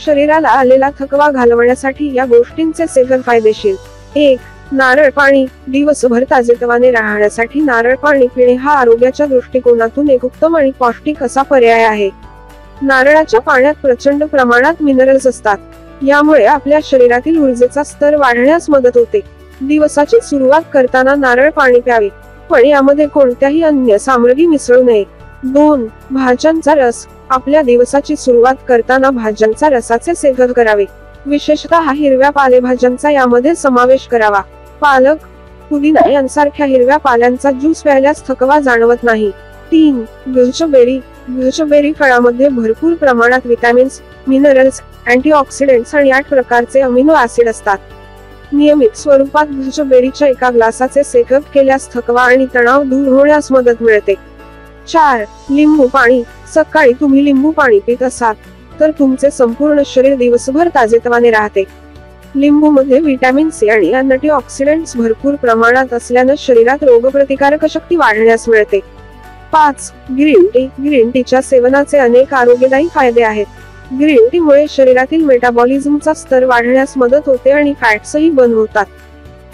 शरीराला आलेला थकवा घालवण्यासाठी या गोष्टींचे सेवन फायदेशीर. 1. नारळ पाणी. दिवसभर ताजेतवाने राहण्यासाठी नारळ पाणी पिणे हा आरोग्याच्या दृष्टिकोनातून एक उत्तम आणि पौष्टिक असा पर्याय आहे. नारळाच्या पाण्यात प्रचंड प्रमाणात मिनरल्स असतात. यामुळे आपल्या शरीरातील ऊर्जेचा स्तर वाढण्यास मदत होते. दिवसाची सुरुवात करताना नारळ पाणी प्यावे, पण यामध्ये कोणत्याही अन्य सामग्री मिसळू नये. 2. भाज्यांचा रस. आपल्या दिवसाची सुरुवात करताना भाज्यांचा रसाचे सेवन करावे. विशेषतः हिरव्या पालेभाज्यांचा यामध्ये समावेश करावा. पालक, पुदिना यांसारख्या हिरव्या पाल्यांचा ज्यूस प्यायल्यास थकवा जाणवत नाही. 3. गुलछबेरी. गुलछबेरी फळामध्ये भरपूर प्रमाणात विटॅमिन्स, मिनरल्स, अँटीऑक्सिडंट्स आणि 8 प्रकारचे अमिनो ऍसिड असतात. नियमित स्वरूपात गुलछबेरीच्या एका ग्लासाचे सेवन केल्यास थकवा आणि तणाव दूर होण्यास मदत मिळते. 4. लिंबू पाणी. सकाळी तुम्ही लिंबू पाणी पित असाल तर तुमचे संपूर्ण शरीर दिवसभर ताजेतवाने राहते. लिंबूमध्ये व्हिटॅमिन सी आणि अँटीऑक्सिडंट्स भरपूर प्रमाणात असल्याने शरीरात रोगप्रतिकारक शक्ती वाढण्यास मिळते. 5. Green tea. ग्रीन टीच्या सेवनाचे अनेक आरोग्यदायी फायदे आहेत. ग्रीन टी मुळे शरीरातील मेटाबॉलिझमचा स्तर वाढण्यास मदत होते आणि फॅट्सही बर्न होतात.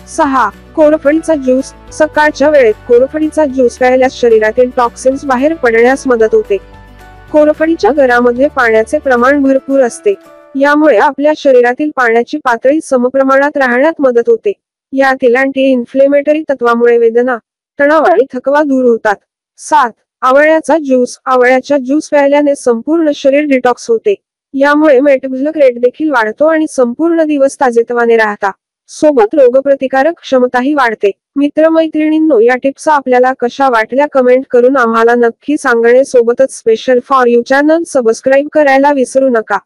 6. कोरफडीचा ज्यूस. सकाळच्या वेळेत कोरफडीचा ज्यूस प्यायल्यास शरीरातील टॉक्सिन्स बाहेर पडण्यास मदत होते. कोरफडीच्या गरामध्ये पाण्याचे प्रमाण भरपूर असते. यामुळे आपल्या शरीरातील पाण्याची पातळी समप्रमाणात राहण्यात मदत होते. यातील अँटी इन्फ्लेमेटरी तत्वामुळे वेदना, तणाव आणि थकवा दूर होतात. 7. आवळ्याचा ज्यूस. आवळ्याच्या ज्यूस प्यायल्याने संपूर्ण शरीर डिटॉक्स होते. यामुळे मेटाबॉलिक रेट देखील वाढतो आणि संपूर्ण दिवस ताजेतवाने राहता. सोबत रोगप्रतिकारक क्षमताही वाढते. मित्रमैत्रिणींनो, या टिप्स आपल्याला कशा वाटल्या कमेंट करून आम्हाला नक्की सांगणे. सोबतच special for you channel subscribe करायला विसरू नका.